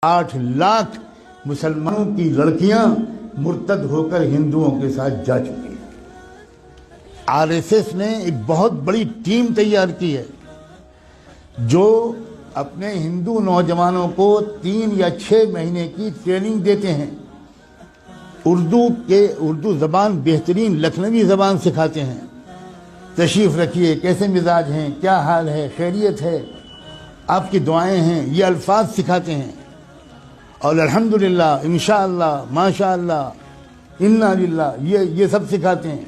8 लाख मुसलमानों की लड़कियां मुर्तद होकर हिंदुओं के साथ जा चुकी हैं। आरएसएस ने एक बहुत बड़ी टीम तैयार की है जो अपने हिंदू नौजवानों को 3 या 6 महीने की ट्रेनिंग देते हैं। उर्दू ज़बान बेहतरीन लखनवी ज़बान सिखाते हैं। तशरीफ़ रखिए, कैसे मिजाज हैं, क्या हाल है, खैरियत है, आपकी दुआएं हैं, ये अल्फाज सिखाते हैं। और अल्हम्दुलिल्लाह, इंशाअल्लाह, माशाअल्लाह, इन्ना लिल्लाह, ये सब सिखाते हैं।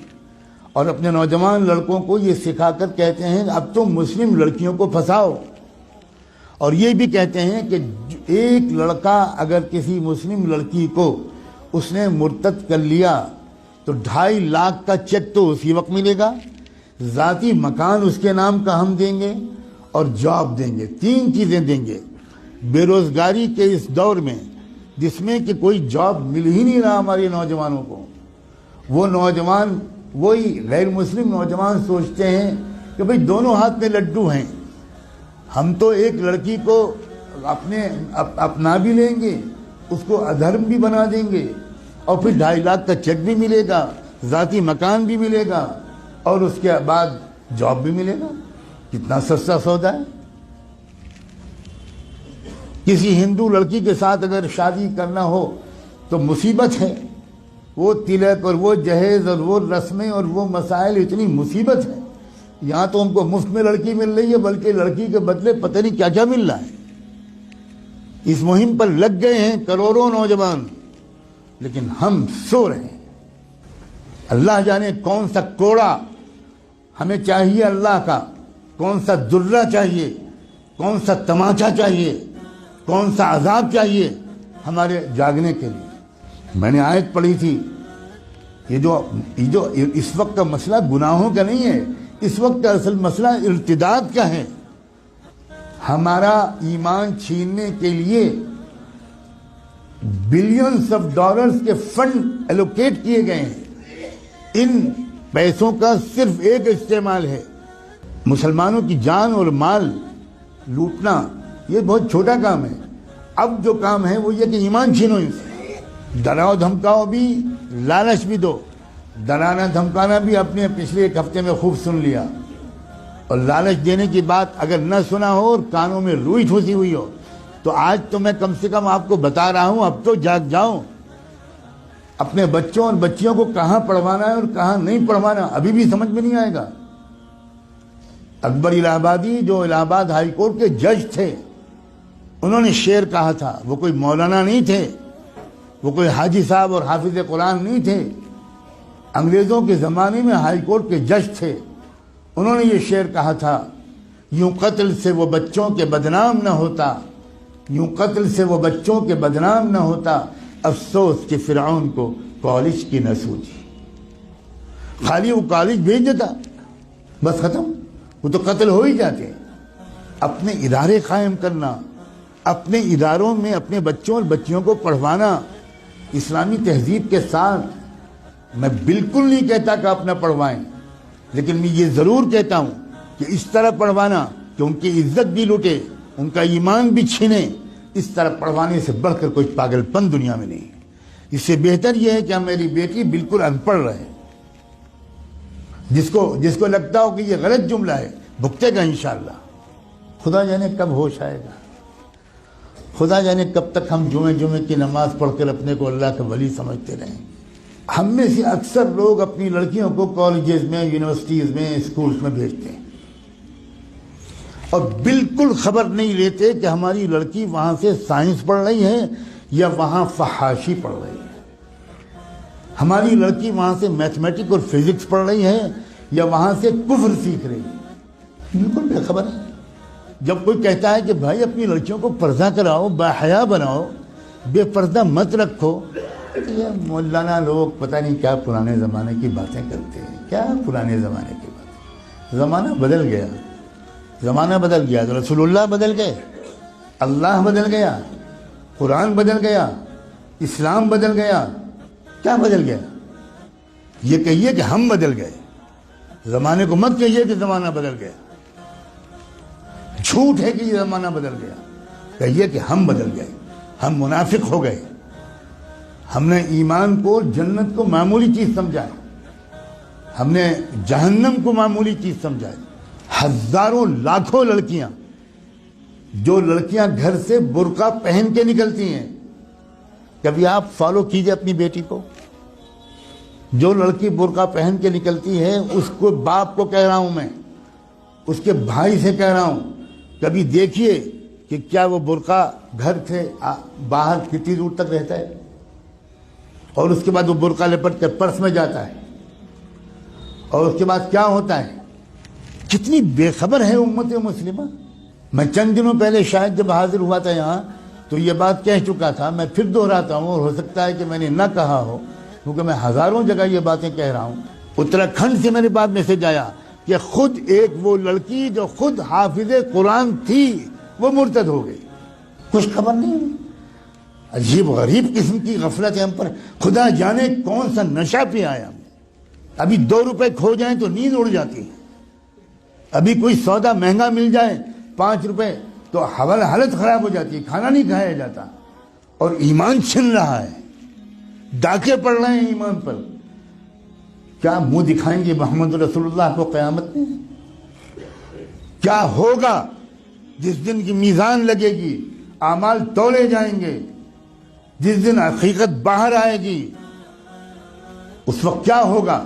और अपने नौजवान लड़कों को ये सिखाकर कहते हैं अब तो मुस्लिम लड़कियों को फंसाओ। और ये भी कहते हैं कि एक लड़का अगर किसी मुस्लिम लड़की को उसने मुर्तद कर लिया तो 2.5 लाख का चेक तो उसी वक्त मिलेगा, ज़ाती मकान उसके नाम का हम देंगे और जॉब देंगे। 3 चीज़ें देंगे। बेरोज़गारी के इस दौर में जिसमें कि कोई जॉब मिल ही नहीं रहा हमारे नौजवानों को, वो नौजवान, वही गैर मुस्लिम नौजवान सोचते हैं कि भाई दोनों हाथ में लड्डू हैं, हम तो एक लड़की को अपना भी लेंगे, उसको अधर्म भी बना देंगे और फिर 2.5 लाख का चेक भी मिलेगा, ज़ाती मकान भी मिलेगा और उसके बाद जॉब भी मिलेगा। कितना सस्ता सौदा है। किसी हिंदू लड़की के साथ अगर शादी करना हो तो मुसीबत है। वो तिलक और वो जहेज और वो रस्में और वो मसाइल, इतनी मुसीबत है। यहाँ तो हमको मुफ्त में लड़की मिल रही है, बल्कि लड़की के बदले पता नहीं क्या क्या मिल रहा है। इस मुहिम पर लग गए हैं करोड़ों नौजवान, लेकिन हम सो रहे हैं। अल्लाह जाने कौन सा कोड़ा हमें चाहिए अल्लाह का, कौन सा दुर्रा चाहिए, कौन सा तमाचा चाहिए, कौन सा अजाब चाहिए हमारे जागने के लिए। मैंने आयत पढ़ी थी, ये जो इस वक्त का मसला गुनाहों का नहीं है, इस वक्त का असल मसला इर्तिदाद का है। हमारा ईमान छीनने के लिए बिलियंस ऑफ डॉलर्स के फंड एलोकेट किए गए हैं। इन पैसों का सिर्फ एक इस्तेमाल है, मुसलमानों की जान और माल लूटना। ये बहुत छोटा काम है। अब जो काम है वो ये कि ईमान छीनो इनसे। डराओ धमकाओ भी, लालच भी दो। डराना धमकाना भी आपने पिछले 1 हफ्ते में खूब सुन लिया। और लालच देने की बात अगर न सुना हो और कानों में रुई ठूसी हुई हो तो आज तो मैं कम से कम आपको बता रहा हूं, अब तो जाग जाओ। अपने बच्चों और बच्चियों को कहां पढ़वाना है और कहां नहीं पढ़वाना अभी भी समझ में नहीं आएगा। अकबर इलाहाबादी, जो इलाहाबाद हाई कोर्ट के जज थे, उन्होंने शेर कहा था। वो कोई मौलाना नहीं थे, वो कोई हाजी साहब और हाफिज कुरान नहीं थे, अंग्रेज़ों के ज़माने में हाई कोर्ट के जज थे। उन्होंने ये शेर कहा था, यूं कत्ल से वो बच्चों के बदनाम न होता, यूं कत्ल से वो बच्चों के बदनाम न होता, अफसोस कि फिरौन को कॉलेज की न सूझी। खाली वो कॉलेज भेज देता, बस खत्म, वो तो कत्ल हो ही जाते। अपने इदारे कायम करना, अपने इदारों में अपने बच्चों और बच्चियों को पढ़वाना इस्लामी तहजीब के साथ। मैं बिल्कुल नहीं कहता कि अपना पढ़वाएं, लेकिन मैं ये ज़रूर कहता हूँ कि इस तरह पढ़वाना कि उनकी इज्जत भी लूटे, उनका ईमान भी छीने। इस तरह पढ़वाने से बढ़कर कोई पागलपन दुनिया में नहीं। इससे बेहतर यह है कि मेरी बेटी बिल्कुल अनपढ़ रहे। जिसको लगता हो कि ये गलत जुमला है, भुगतेगा इंशाअल्लाह। खुदा जाने कब होश आएगा, खुदा जाने कब तक हम जुमे की नमाज पढ़कर अपने को अल्लाह का वली समझते रहें। हम में से अक्सर लोग अपनी लड़कियों को कॉलेजेस में, यूनिवर्सिटीज़ में, स्कूल्स में भेजते हैं और बिल्कुल खबर नहीं लेते कि हमारी लड़की वहाँ से साइंस पढ़ रही है या वहाँ फहाशी पढ़ रही है, हमारी लड़की वहाँ से मैथमेटिक्स और फिजिक्स पढ़ रही है या वहाँ से कुफ्र सीख रही है। बिल्कुल बेखबर है। जब कोई कहता है कि भाई अपनी लड़कियों को पर्दा कराओ, बाहया बनाओ, बेपर्दा मत रखो, तो ये मौलाना लोग पता नहीं क्या पुराने ज़माने की बातें करते हैं। क्या पुराने ज़माने की बातें, ज़माना बदल गया, ज़माना बदल गया तो रसूलुल्लाह बदल गए, अल्लाह बदल गया, कुरान बदल गया, इस्लाम बदल गया। क्या बदल गया? ये कहिए कि हम बदल गए, ज़माने को मत कहिए कि ज़माना बदल गया। झूठ है कि ये ज़माना बदल गया, कहिए कि हम बदल गए। ہم منافق ہو گئے. ہم نے ایمان کو، جنت کو معمولی چیز سمجھا ہے. ہم نے جہنم کو معمولی چیز سمجھا ہے. ہزاروں لاکھوں لڑکیاں، جو لڑکیاں گھر سے برقع پہن کے نکلتی ہیں، کبھی آپ فالو کیجئے اپنی بیٹی کو. جو لڑکی برقع پہن کے نکلتی ہے، اس کو باپ کو کہہ رہا ہوں میں، اس کے بھائی سے کہہ رہا ہوں، کبھی دیکھیے کہ کیا وہ برقع گھر سے باہر کتنی دور تک رہتا ہے، اور اس کے بعد وہ برقع لپٹ کے پرس میں جاتا ہے، اور اس کے بعد کیا ہوتا ہے. کتنی بے خبر ہے امت مسلمہ. میں چند دنوں پہلے شاید جب حاضر ہوا تھا یہاں تو یہ بات کہہ چکا تھا. میں پھر دہراتا ہوں، اور ہو سکتا ہے کہ میں نے نہ کہا ہو، کیونکہ میں ہزاروں جگہ یہ باتیں کہہ رہا ہوں. اتراکھنڈ سے میرے بعد میسج آیا کہ خود ایک وہ لڑکی جو خود حافظ قرآن تھی وہ مرتد ہو گئی. کچھ خبر نہیں. عجیب غریب قسم کی غفلت ہے ہم پر. خدا جانے کون سا نشہ پہ آیا. ابھی 2 روپے کھو جائیں تو نیند اڑ جاتی ہے. ابھی کوئی سودا مہنگا مل جائے 5 روپے تو حالت خراب ہو جاتی ہے، کھانا نہیں کھایا جاتا. اور ایمان چھن رہا ہے، ڈاکے پڑ رہے ہیں ایمان پر. کیا منہ دکھائیں گے محمد رسول اللہ کو قیامت میں؟ کیا ہوگا جس دن کی میزان لگے گی، اعمال تولے جائیں گے، جس دن حقیقت باہر آئے گی، اس وقت کیا ہوگا؟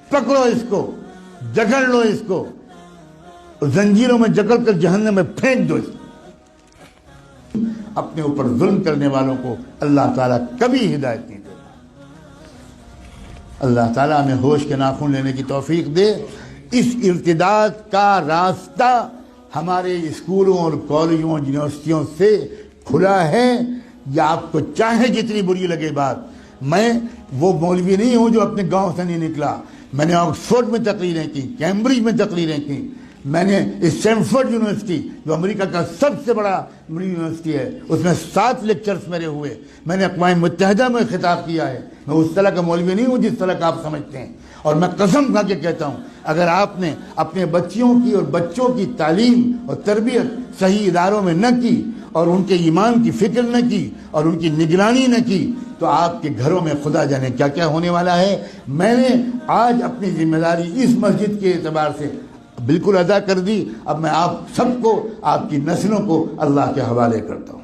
پکڑو اس کو، جکڑ لو اس کو، زنجیروں میں جکڑ کر جہنم میں پھینک دو اس کو. اپنے اوپر ظلم کرنے والوں کو اللہ تعالیٰ کبھی ہدایت نہیں دیتا. اللہ تعالیٰ ہمیں ہوش کے ناخن لینے کی توفیق دے. اس ارتداد کا راستہ ہمارے اسکولوں اور کالجوں اور یونیورسٹیوں سے کھلا ہے. یا آپ کو چاہے جتنی بری لگے بات. میں وہ مولوی نہیں ہوں جو اپنے گاؤں سے نہیں نکلا. میں نے آکسفورڈ میں تقریریں کی، کیمبرج میں تقریریں کی. میں نے اسٹینفورڈ یونیورسٹی جو امریکہ کا سب سے بڑا یونیورسٹی ہے، اس میں 7 لیکچرز میرے ہوئے. میں نے اقوام متحدہ میں خطاب کیا ہے. میں اس طرح کا مولوی نہیں ہوں جس طرح کا آپ سمجھتے ہیں. اور میں قسم کھا کے کہتا ہوں، اگر آپ نے اپنے بچیوں کی اور بچوں کی تعلیم اور تربیت صحیح اداروں میں نہ کی، اور ان کے ایمان کی فکر نہ کی، اور ان کی نگرانی نہ کی، تو آپ کے گھروں میں خدا جانے کیا کیا ہونے والا ہے. میں نے آج اپنی ذمہ داری اس مسجد کے اعتبار سے بالکل ادا کر دی. اب میں آپ سب کو، آپ کی نسلوں کو اللہ کے حوالے کرتا ہوں.